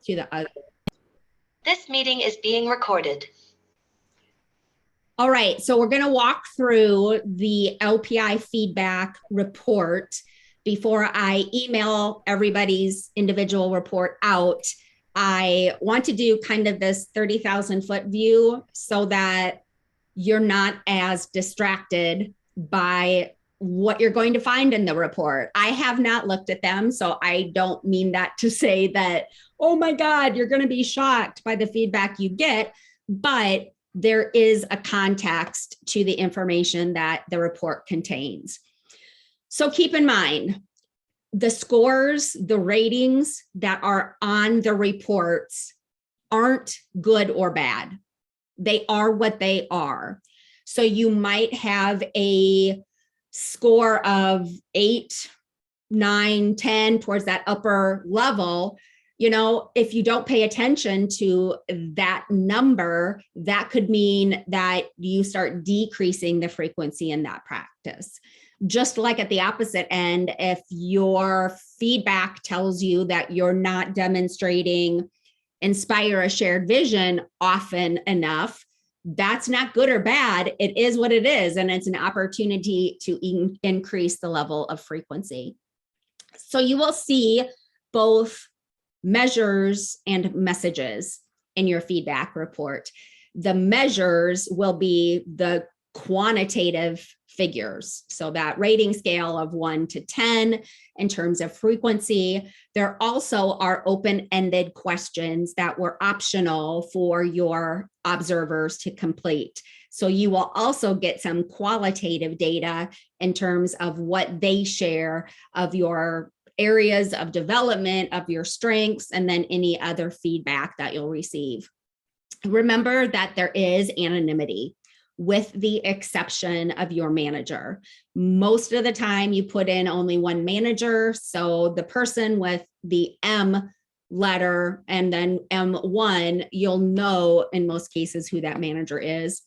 to the other. This meeting is being recorded. All right, so we're going to walk through the LPI feedback report before I email everybody's individual report out. I want to do kind of this 30,000 foot view so that you're not as distracted by what you're going to find in the report. I have not looked at them, so I don't mean that to say that, oh my God, you're going to be shocked by the feedback you get, but there is a context to the information that the report contains. So keep in mind, the scores, the ratings that are on the reports aren't good or bad. They are what they are. So you might have a score of 8, 9, 10 towards that upper level. You know, if you don't pay attention to that number, that could mean that you start decreasing the frequency in that practice. Just like at the opposite end, if your feedback tells you that you're not demonstrating inspire a shared vision often enough, that's not good or bad. It is what it is. And it's an opportunity to increase the level of frequency. So you will see both measures and messages in your feedback report. The measures will be the quantitative figures. So that rating scale of 1 to 10 in terms of frequency. There also are open-ended questions that were optional for your observers to complete. So you will also get some qualitative data in terms of what they share of your areas of development, of your strengths, and then any other feedback that you'll receive. Remember that there is anonymity, with the exception of your manager. Most of the time you put in only one manager. So the person with the M letter and then M1, you'll know in most cases who that manager is.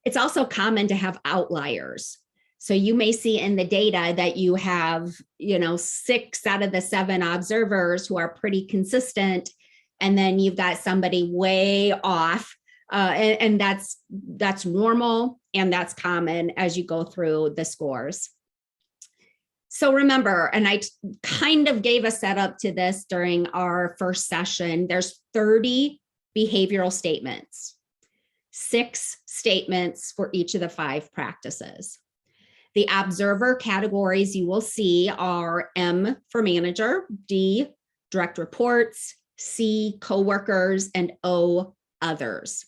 It's also common to have outliers. So you may see in the data that you have, 6 out of the 7 observers who are pretty consistent. And then you've got somebody way off. And that's normal, and that's common as you go through the scores. So remember, and I kind of gave a setup to this during our first session, there's 30 behavioral statements, 6 statements for each of the 5 practices. The observer categories you will see are M for manager, D, direct reports, C, coworkers, and O, others.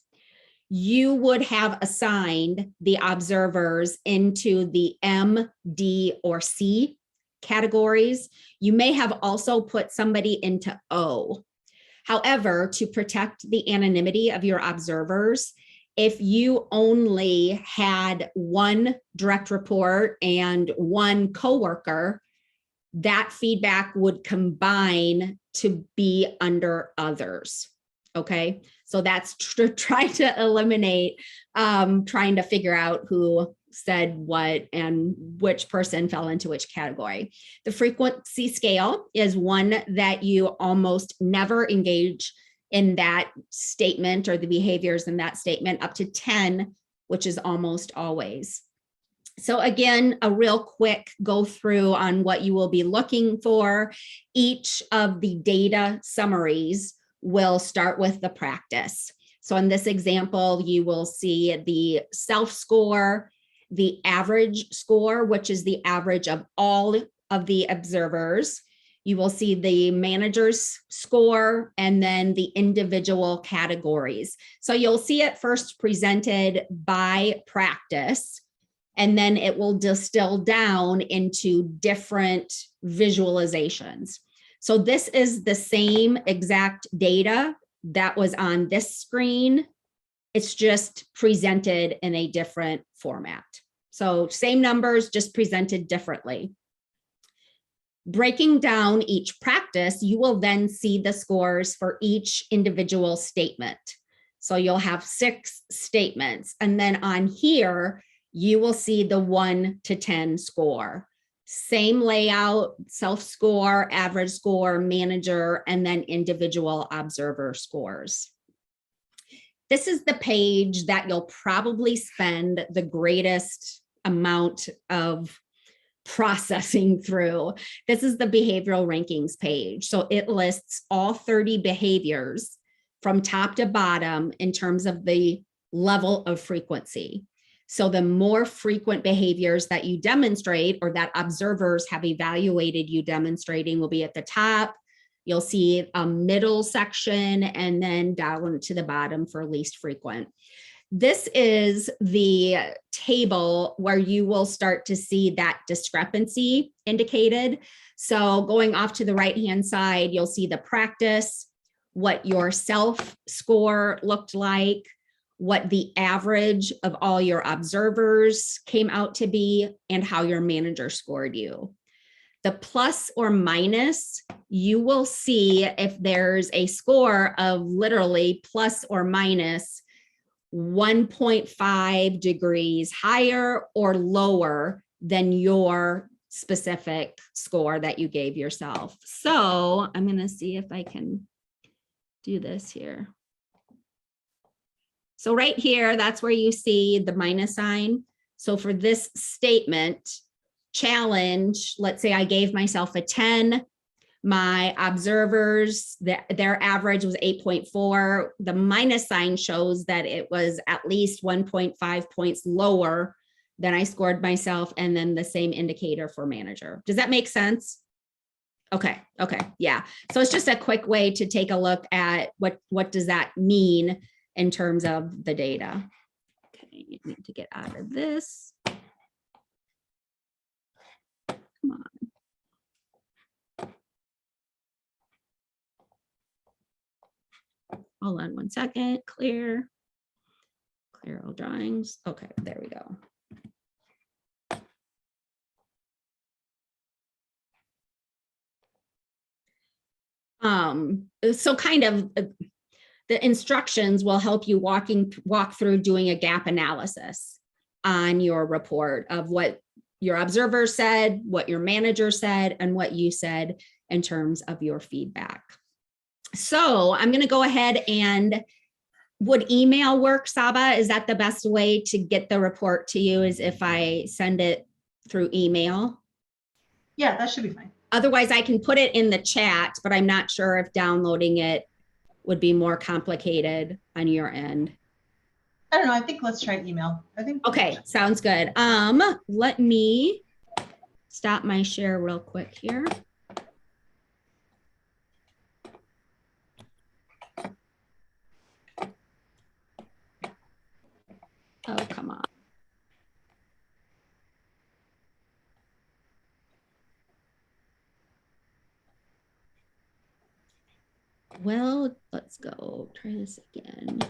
You would have assigned the observers into the M, D, or C categories. You may have also put somebody into O. However, to protect the anonymity of your observers, if you only had 1 direct report and 1 coworker, that feedback would combine to be under others. Okay, so that's trying to eliminate, trying to figure out who said what and which person fell into which category. The frequency scale is one that you almost never engage in that statement or the behaviors in that statement, up to 10, which is almost always. So again, a real quick go through on what you will be looking for. Each of the data summaries will start with the practice. So in this example, you will see the self score, the average score, which is the average of all of the observers. You will see the manager's score and then the individual categories. So you'll see it first presented by practice, and then it will distill down into different visualizations. So this is the same exact data that was on this screen. It's just presented in a different format. So same numbers, just presented differently. Breaking down each practice, you will then see the scores for each individual statement. So you'll have 6 statements. And then on here, you will see the 1 to 10 score. Same layout, self-score, average score, manager, and then individual observer scores. This is the page that you'll probably spend the greatest amount of processing through. This is the behavioral rankings page. So it lists all 30 behaviors from top to bottom in terms of the level of frequency. So the more frequent behaviors that you demonstrate or that observers have evaluated you demonstrating will be at the top. You'll see a middle section and then down to the bottom for least frequent. This is the table where you will start to see that discrepancy indicated. So going off to the right-hand side, you'll see the practice, what your self score looked like, what the average of all your observers came out to be, and how your manager scored you. The plus or minus, you will see if there's a score of literally plus or minus 1.5 degrees higher or lower than your specific score that you gave yourself. So I'm going to see if I can do this here. So right here, that's where you see the minus sign. So for this statement, challenge, let's say I gave myself a 10. My observers, their average was 8.4. The minus sign shows that it was at least 1.5 points lower than I scored myself, and then the same indicator for manager. Does that make sense? Okay, yeah. So it's just a quick way to take a look at what does that mean in terms of the data. Okay, you need to get out of this. Come on. Hold on one second. Clear all drawings. Okay, there we go. So kind of the instructions will help you walk through doing a gap analysis on your report of what your observer said, what your manager said, and what you said in terms of your feedback. So I'm going to go ahead and would email work, Saba? Is that the best way to get the report to you, is if I send it through email? Yeah, that should be fine. Otherwise, I can put it in the chat, but I'm not sure if downloading it would be more complicated on your end. I don't know. I think let's try email. I think. Okay, sounds good. Let me stop my share real quick here. Oh, come on. Well, let's go try this again.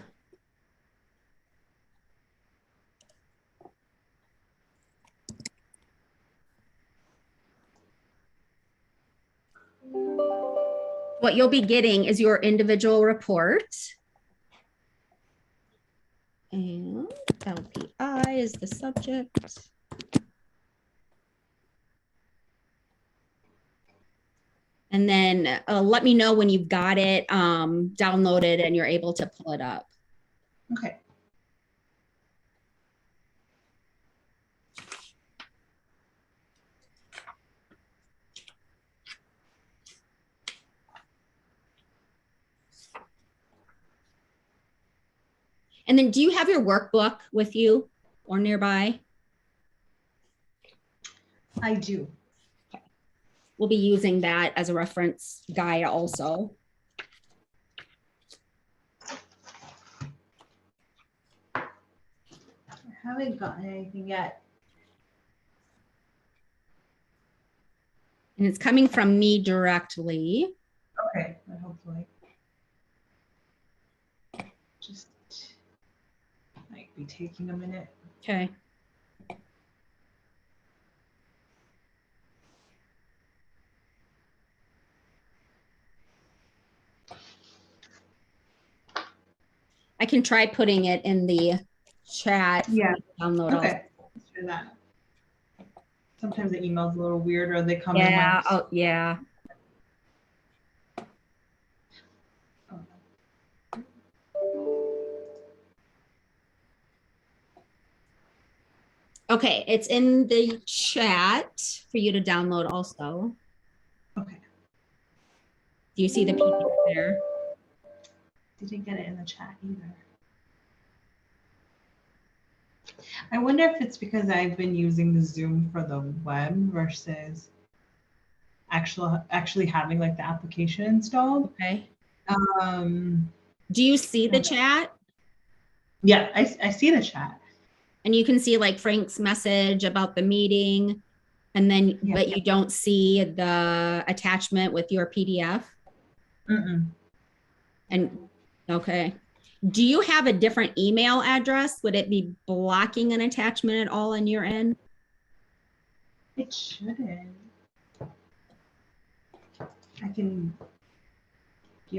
What you'll be getting is your individual report. And LPI is the subject. And then let me know when you've got it downloaded and you're able to pull it up. Okay. And then do you have your workbook with you or nearby? I do. Okay. We'll be using that as a reference guide also. I haven't gotten anything yet. And it's coming from me directly. Okay, but hopefully. Just might be taking a minute. Okay. I can try putting it in the chat. Yeah. Download okay. Let's do that. Sometimes the email's a little weird or they come in Yeah. like. Oh, yeah. Okay, it's in the chat for you to download also. Okay. Do you see the PDF there? Didn't get it in the chat either. I wonder if it's because I've been using the Zoom for the web versus actually having like the application installed. Okay. Um, Do you see the chat? yeah, I see the chat. And you can see like Frank's message about the meeting, and then, Yeah. but you don't see the attachment with your PDF? Mm-mm. And, okay. Do you have a different email address? Would it be blocking an attachment at all on your end? It shouldn't. I can